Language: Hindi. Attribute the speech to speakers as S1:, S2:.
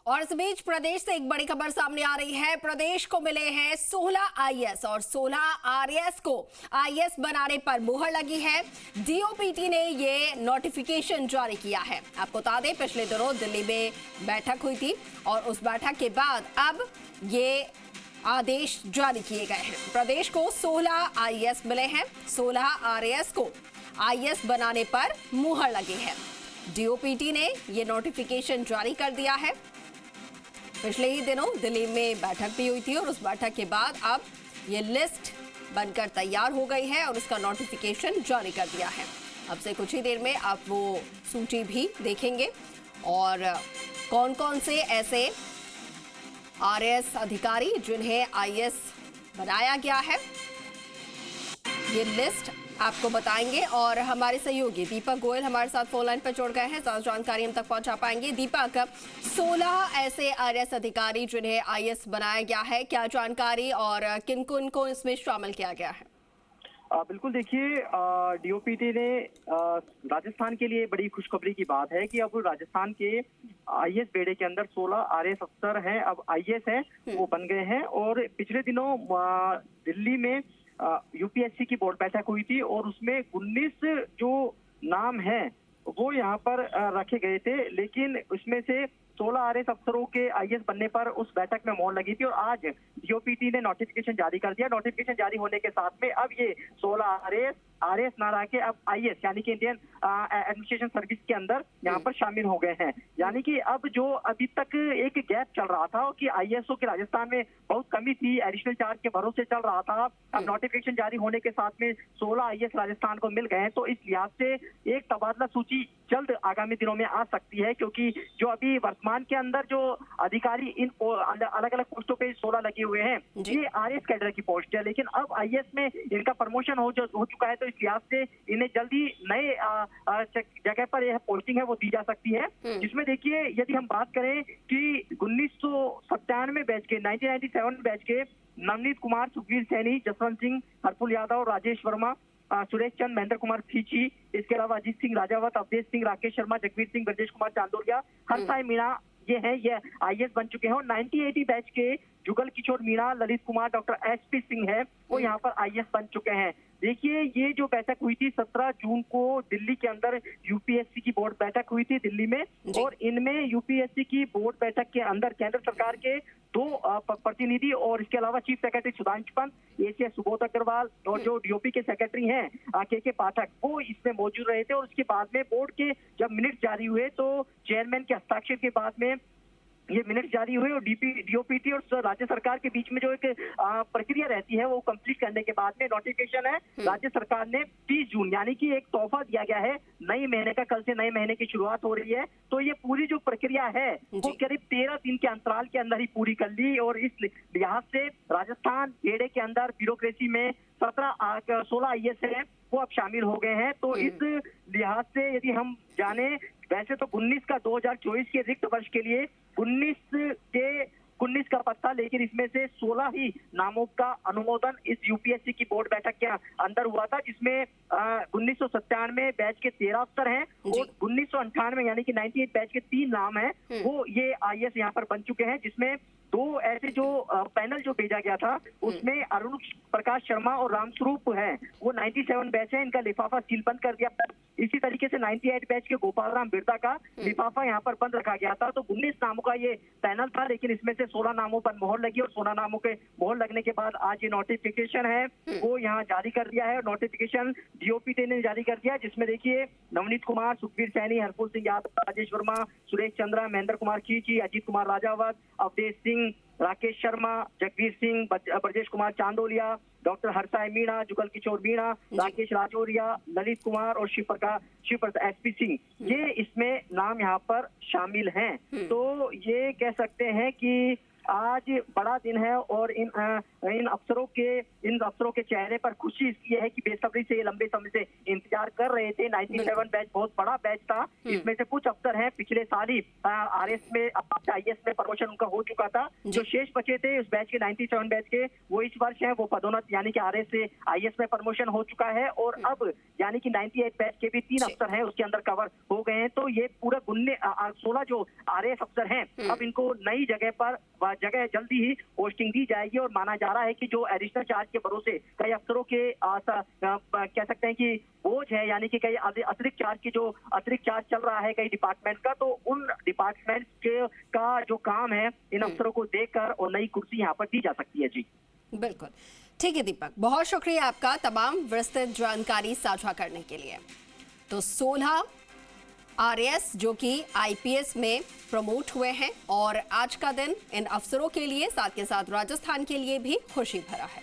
S1: और इस बीच प्रदेश से एक बड़ी खबर सामने आ रही है। प्रदेश को मिले हैं 16 आईएएस और 16 आरएएस को आईएएस बनाने पर मुहर लगी है। डीओपीटी ने ये नोटिफिकेशन जारी किया है। आपको बता दें, पिछले दिनों दिल्ली में बैठक हुई थी और उस बैठक के बाद अब ये आदेश जारी किए गए हैं। प्रदेश को 16 आईएएस मिले हैं, 16 आरएएस को आईएएस बनाने पर मुहर लगी है। डीओपीटी ने ये नोटिफिकेशन जारी कर दिया है। पिछले ही दिनों दिल्ली में बैठक भी हुई थी और उस बैठक के बाद अब ये लिस्ट बनकर तैयार हो गई है और उसका नोटिफिकेशन जारी कर दिया है। अब से कुछ ही देर में आप वो सूची भी देखेंगे और कौन कौन से ऐसे आरएएस अधिकारी जिन्हें आईएएस बनाया गया है, ये लिस्ट आपको बताएंगे। और हमारे सहयोगी दीपक गोयल हमारे साथ फोन लाइन पर जुड़ गए हैं, ज्यादा जानकारी हम तक पहुंचा पाएंगे। दीपक, 16 ऐसे आरएएस अधिकारी जिन्हें आईएएस बनाया गया है, क्या जानकारी और किन किन को इसमें शामिल किया गया है?
S2: बिल्कुल, देखिए, डीओपीटी ने राजस्थान के लिए बड़ी खुशखबरी की बात है कि अब राजस्थान के आईएएस बेड़े के अंदर 16 आरएएस अफसर हैं, अब आईएएस हैं, वो बन गए हैं। और पिछले दिनों दिल्ली में यूपीएससी की बोर्ड बैठक हुई थी और उसमें 19 जो नाम हैं वो यहाँ पर रखे गए थे, लेकिन उसमें से 16 आरएएस अफसरों के आईएएस बनने पर उस बैठक में मोहर लगी थी और आज डीओपीटी ने नोटिफिकेशन जारी कर दिया। नोटिफिकेशन जारी होने के साथ में अब ये 16 आरएएस ना रह के अब आईएएस यानी कि इंडियन एडमिनिस्ट्रेशन सर्विस के अंदर यहाँ पर शामिल हो गए हैं। यानी कि अब जो अभी तक एक गैप चल रहा था कि आईएएसओ के राजस्थान में बहुत कमी थी, एडिशनल चार्ज के भरोसे चल रहा था, अब नोटिफिकेशन जारी होने के साथ में 16 आईएएस राजस्थान को मिल गए हैं। तो इस लिहाज से एक तबादला सूची जल्द आगामी दिनों में आ सकती है, क्योंकि जो अभी वर्तमान के अंदर जो अधिकारी इन अलग अलग पोस्टों पे 16 लगे हुए हैं, ये आरएएस कैडर की पोस्ट है, लेकिन अब आईएएस में इनका प्रमोशन हो चुका है, तो इस लिहाज से इन्हें जल्दी नए जगह पर यह पोस्टिंग है वो दी जा सकती है। जिसमें देखिए, यदि हम बात करें कि 1997 बैच के 1997 बैच के नवनीत कुमार, सुखवीर सैनी, जसवंत सिंह, हरपुल यादव, राजेश वर्मा, सुरेश चंद, महेंद्र कुमार सीची, इसके अलावा अजीत सिंह राजावत, अवधेश सिंह, राकेश शर्मा, जगवीर सिंह, ब्रजेश कुमार चांदोलिया, हरसाई मीणा, ये आईएएस बन चुके हैं। और 1980 बैच के जुगल किशोर मीणा, ललित कुमार, डॉक्टर एसपी सिंह है, वो यहाँ पर आईएएस बन चुके हैं। देखिए, ये जो बैठक हुई थी 17 जून को दिल्ली के अंदर यूपीएससी की बोर्ड बैठक हुई थी दिल्ली में, और इनमें यूपीएससी की बोर्ड बैठक के अंदर केंद्र सरकार के 2 प्रतिनिधि और इसके अलावा chief secretary Sudhanshu Pant, ACS Subodh Agrawal और जो डीओपी के सेक्रेटरी हैं के पाठक, वो इसमें मौजूद रहे थे। और उसके बाद में बोर्ड के जब मिनट जारी हुए तो चेयरमैन के हस्ताक्षर के बाद में ये मिनट जारी हुए और डीओपीटी और राज्य सरकार के बीच में जो एक प्रक्रिया रहती है वो कंप्लीट करने के बाद में नोटिफिकेशन है राज्य सरकार ने 30 जून यानी कि एक तोहफा दिया गया है, नए महीने का, कल से नए महीने की शुरुआत हो रही है। तो ये पूरी जो प्रक्रिया है वो करीब 13 दिन के अंतराल के अंदर ही पूरी कर ली और इस लिहाज से राजस्थान बेड़े के अंदर ब्यूरोक्रेसी में 16 आईएएस है वो अब शामिल हो गए हैं। तो इस लिहाज से यदि हम जाने, वैसे तो 19 का 2024 के रिक्त वर्ष के लिए 19 का पत्ता, लेकिन इसमें से 16 ही नामों का अनुमोदन इस यूपीएससी की बोर्ड बैठक के अंदर हुआ था, जिसमें 1997 बैच के 13 अफसर हैं और 1998 यानी कि 98 बैच के 3 नाम हैं, वो ये आईएएस यहाँ पर बन चुके हैं। जिसमें 2 ऐसे जो पैनल जो भेजा गया था उसमें अरुण प्रकाश शर्मा और रामस्वरूप है, वो 97 बैच है, इनका लिफाफा सील बंद कर दिया। इसी तरीके से 98 बैच के गोपाल राम बिरदा का लिफाफा यहाँ पर बंद रखा गया था। तो 19 नामों का ये पैनल था, लेकिन इसमें से 16 नामों पर मोहर लगी और 16 नामों के मोहर लगने के बाद आज ये नोटिफिकेशन है वो यहाँ जारी कर दिया है। नोटिफिकेशन डीओपीटी ने जारी कर दिया, जिसमें देखिए नवनीत कुमार, सुखवीर सैनी, हरपुल सिंह यादव, राजेश वर्मा, सुरेश चंद्रा, महेंद्र कुमार खींची, अजीत कुमार राजावत, अवधेश सिंह, राकेश शर्मा, जगवीर सिंह, ब्रजेश कुमार चांदोलिया, डॉक्टर हरसाई मीणा, जुगल किशोर मीणा, राकेश राजौरिया, ललित कुमार और शिव एसपी सिंह, ये इसमें नाम यहाँ पर शामिल हैं। तो ये कह सकते हैं कि आज बड़ा दिन है और इन अफसरों के चेहरे पर खुशी इसलिए है कि बेसब्री से ये लंबे समय से इंतजार कर रहे थे। 97 बैच बहुत बड़ा बैच था। इसमें से कुछ अफसर हैं पिछले साल ही आरएस में आईएएस में प्रमोशन उनका हो चुका था। जो शेष बचे थे उस बैच के 97 बैच के, वो इस वर्ष हैं, वो पदोन्नत यानी कि आरएस से आईएएस में प्रमोशन हो चुका है और अब यानी कि 98 बैच के भी 3 अफसर हैं उसके अंदर कवर हो गए हैं। तो ये पूरा 16 जो आरएएस अफसर हैं, अब इनको नई जगह पर जल्दी ही पोस्टिंग दी जाएगी और माना जा रहा है कि जो एडिशनल चार्ज के भरोसे कई अफसरों के कह सकते हैं कि बोझ है, यानी कि कई अतिरिक्त चार्ज चल रहा है कई डिपार्टमेंट का, तो उन डिपार्टमेंट का जो काम है इन अफसरों को देकर और नई कुर्सी यहाँ पर दी जा सकती है। जी
S1: बिल्कुल ठीक है दीपक, बहुत शुक्रिया आपका तमाम विस्तृत जानकारी साझा करने के लिए। तो 16 आरएएस जो कि आईपीएस में प्रमोट हुए हैं और आज का दिन इन अफसरों के लिए साथ के साथ राजस्थान के लिए भी खुशी भरा है।